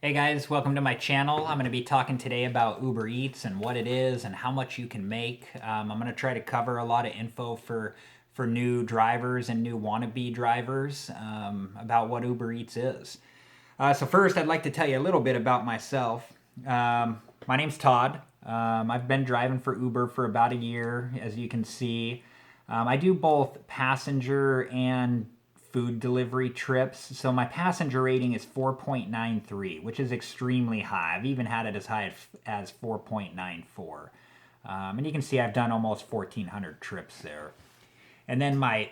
Hey guys, welcome to my channel. I'm going to be talking today about Uber Eats and what it is and how much you can make. I'm going to try to cover a lot of info for new drivers and new wannabe drivers about what Uber Eats is. So first, I'd like to tell you a little bit about myself. My name's Todd. I've been driving for Uber for about a year, as you can see. I do both passenger and food delivery trips. So my passenger rating is 4.93, which is extremely high. I've even had it as high as 4.94. And you can see I've done almost 1,400 trips there. And then my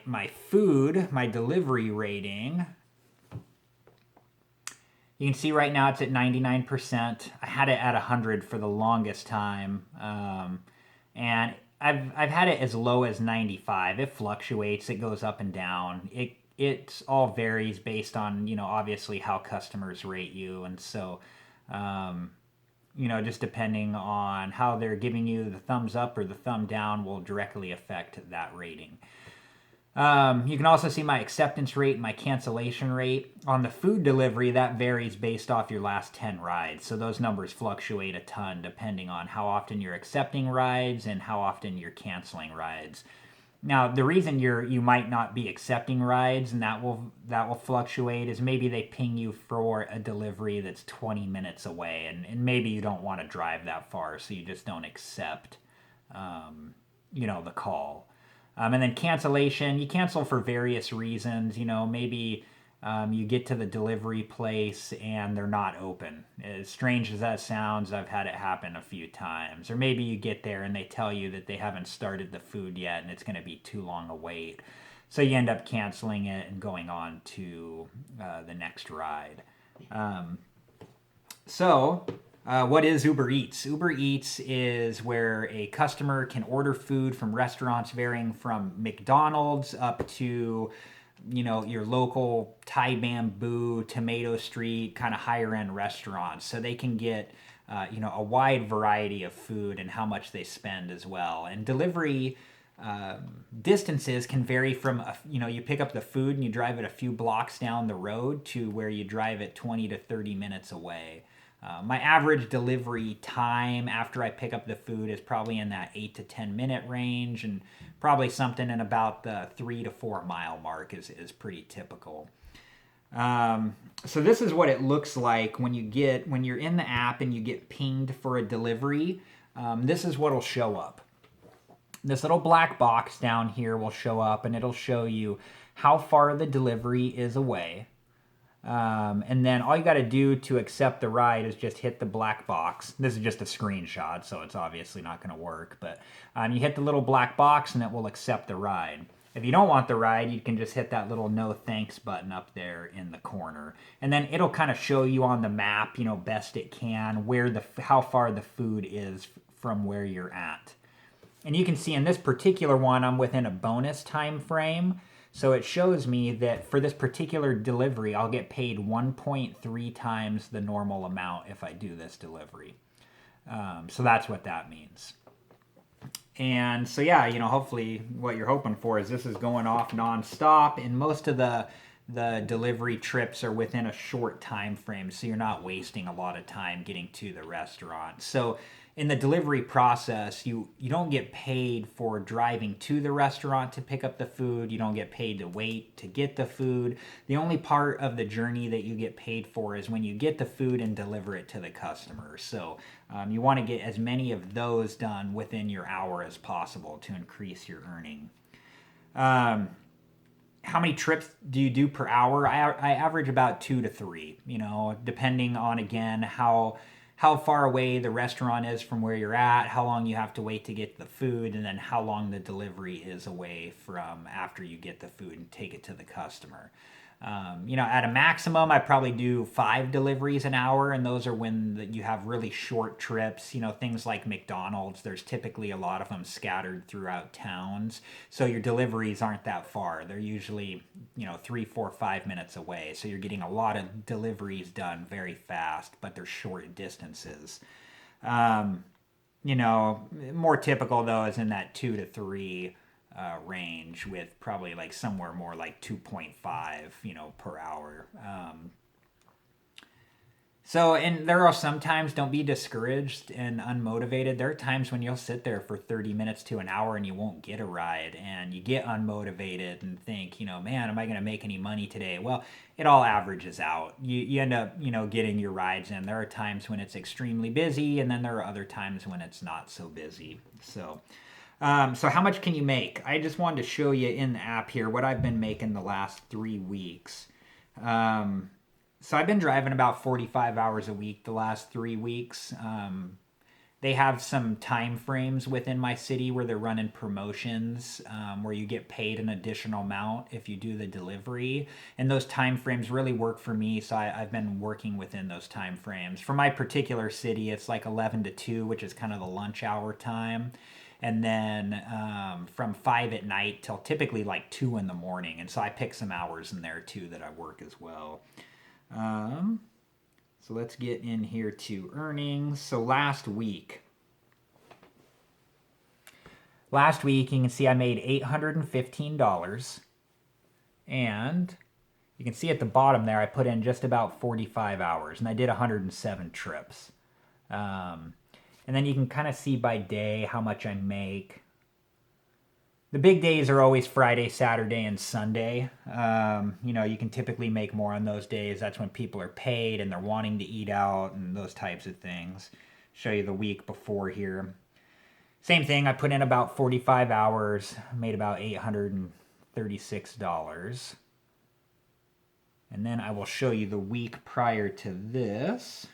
delivery rating, you can see right now it's at 99%. I had it at 100 for the longest time. And I've had it as low as 95. It fluctuates, it goes up and down. It all varies based on, obviously how customers rate you. And so, just depending on how they're giving you the thumbs up or the thumb down will directly affect that rating. You can also see my acceptance rate and my cancellation rate. On the food delivery, that varies based off your last 10 rides. So those numbers fluctuate a ton depending on how often you're accepting rides and how often you're canceling rides. Now, the reason you might not be accepting rides and that will fluctuate is maybe they ping you for a delivery that's 20 minutes away, and maybe you don't want to drive that far, so you just don't accept the call. And then cancellation, you cancel for various reasons. Maybe you get to the delivery place and they're not open. As strange as that sounds, I've had it happen a few times. Or maybe you get there and they tell you that they haven't started the food yet and it's going to be too long a wait. So you end up canceling it and going on to the next ride. What is Uber Eats? Uber Eats is where a customer can order food from restaurants varying from McDonald's up to, your local Thai Bamboo, Tomato Street, kind of higher end restaurants. So they can get, a wide variety of food and how much they spend as well. And delivery distances can vary from you pick up the food and you drive it a few blocks down the road to where you drive it 20 to 30 minutes away. My average delivery time after I pick up the food is probably in that 8 to 10 minute range, and probably something in about the 3 to 4 mile mark is pretty typical. So this is what it looks like when you're in the app and you get pinged for a delivery. This is what'll show up. This little black box down here will show up, and it'll show you how far the delivery is away. And then all you got to do to accept the ride is just hit the black box. This is just a screenshot, so it's obviously not going to work. But you hit the little black box and it will accept the ride. If you don't want the ride, you can just hit that little no thanks button up there in the corner. And then it'll kind of show you on the map, best it can, how far the food is from where you're at. And you can see in this particular one, I'm within a bonus time frame. So it shows me that for this particular delivery, I'll get paid 1.3 times the normal amount if I do this delivery. So that's what that means. And so, yeah, hopefully what you're hoping for is this is going off nonstop, and most of the delivery trips are within a short time frame, so you're not wasting a lot of time getting to the restaurant. So in the delivery process, you don't get paid for driving to the restaurant to pick up the food. You don't get paid to wait to get the food. The only part of the journey that you get paid for is when you get the food and deliver it to the customer. So you want to get as many of those done within your hour as possible to increase your earning. How many trips do you do per hour? I average about 2 to 3, depending on, again, how far away the restaurant is from where you're at, how long you have to wait to get the food, and then how long the delivery is away from after you get the food and take it to the customer. At a maximum, I probably do 5 deliveries an hour, and those are when you have really short trips. Things like McDonald's, there's typically a lot of them scattered throughout towns, so your deliveries aren't that far. They're usually 3, 4, 5 minutes away, so you're getting a lot of deliveries done very fast, but they're short distances. More typical though is in that 2 to 3 range, with probably like somewhere more like 2.5, per hour. So, and there are sometimes, don't be discouraged and unmotivated. There are times when you'll sit there for 30 minutes to an hour and you won't get a ride, and you get unmotivated and think, man, am I going to make any money today? Well, it all averages out. You end up, getting your rides in. There are times when it's extremely busy, and then there are other times when it's not so busy. So how much can you make? I just wanted to show you in the app here what I've been making the last 3 weeks. So I've been driving about 45 hours a week the last 3 weeks. They have some time frames within my city where they're running promotions where you get paid an additional amount if you do the delivery. And those time frames really work for me, so I've been working within those time frames. For my particular city, it's like 11 to 2, which is kind of the lunch hour time. And then from 5 at night till typically like 2 in the morning. And so I pick some hours in there too that I work as well. So let's get in here to earnings. So last week, you can see I made $815. And you can see at the bottom there, I put in just about 45 hours and I did 107 trips. And then you can kind of see by day how much I make. The big days are always Friday, Saturday, and Sunday. You can typically make more on those days. That's when people are paid and they're wanting to eat out and those types of things. Show you the week before here. Same thing, I put in about 45 hours, made about $836. And then I will show you the week prior to this.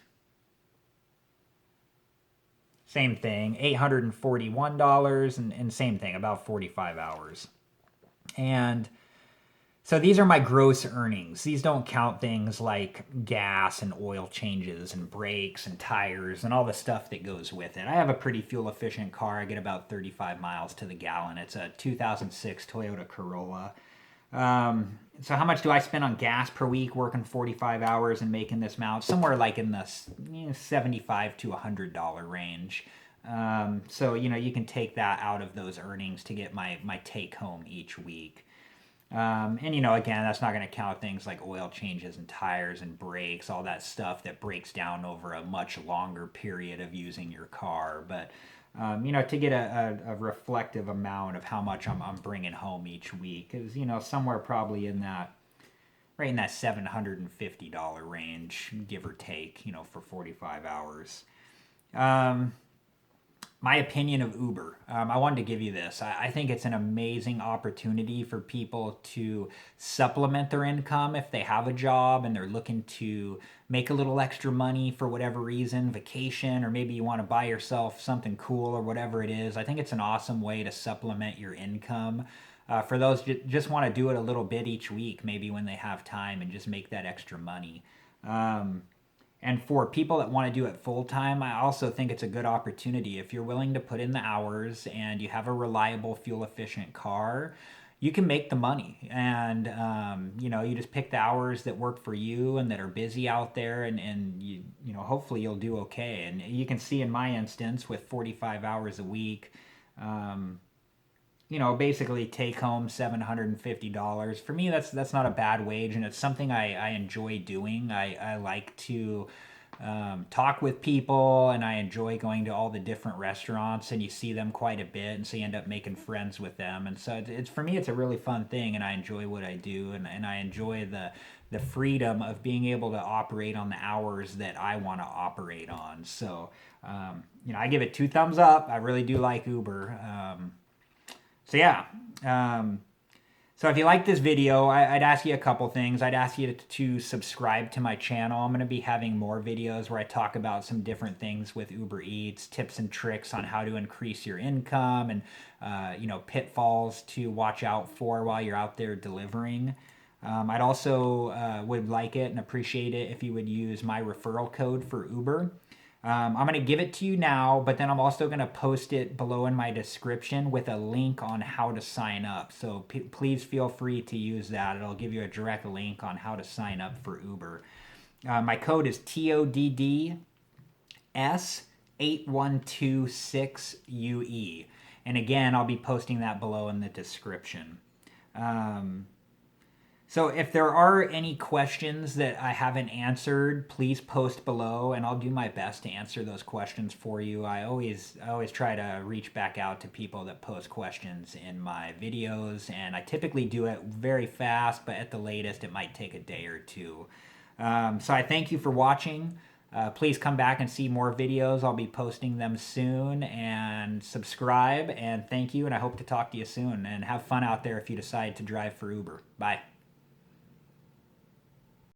Same thing, $841, and same thing, about 45 hours. And so these are my gross earnings. These don't count things like gas and oil changes and brakes and tires and all the stuff that goes with it. I have a pretty fuel efficient car. I get about 35 miles to the gallon. It's a 2006 Toyota Corolla. So how much do I spend on gas per week working 45 hours and making this amount? Somewhere like in the $75 to $100 range. So, you can take that out of those earnings to get my take home each week. And, again, that's not going to count things like oil changes and tires and brakes, all that stuff that breaks down over a much longer period of using your car. But, to get a reflective amount of how much I'm bringing home each week is, somewhere probably right in that $750 range, give or take, for 45 hours. My opinion of Uber. I wanted to give you this. I think it's an amazing opportunity for people to supplement their income if they have a job and they're looking to make a little extra money for whatever reason, vacation, or maybe you want to buy yourself something cool or whatever it is. I think it's an awesome way to supplement your income. For those who just want to do it a little bit each week, maybe when they have time, and just make that extra money. And for people that want to do it full time, I also think it's a good opportunity. If you're willing to put in the hours and you have a reliable, fuel efficient car, you can make the money. And, you just pick the hours that work for you and that are busy out there, and hopefully you'll do okay. And you can see in my instance with 45 hours a week, basically take home $750. For me, that's not a bad wage, and it's something I enjoy doing. I like to talk with people, and I enjoy going to all the different restaurants, and you see them quite a bit, and so you end up making friends with them. And so it's for me, it's a really fun thing, and I enjoy what I do, and I enjoy the freedom of being able to operate on the hours that I want to operate on. So, I give it 2 thumbs up. I really do like Uber. So yeah, so if you like this video, I'd ask you a couple things. I'd ask you to subscribe to my channel. I'm going to be having more videos where I talk about some different things with Uber Eats, tips and tricks on how to increase your income, and pitfalls to watch out for while you're out there delivering. I'd also would like it and appreciate it if you would use my referral code for Uber. I'm going to give it to you now, but then I'm also going to post it below in my description with a link on how to sign up. So please feel free to use that. It'll give you a direct link on how to sign up for Uber. My code is TODDS8126UE. And again, I'll be posting that below in the description. So if there are any questions that I haven't answered, please post below and I'll do my best to answer those questions for you. I always try to reach back out to people that post questions in my videos, and I typically do it very fast, but at the latest it might take a day or two. So I thank you for watching. Please come back and see more videos. I'll be posting them soon, and subscribe, and thank you, and I hope to talk to you soon, and have fun out there if you decide to drive for Uber. Bye.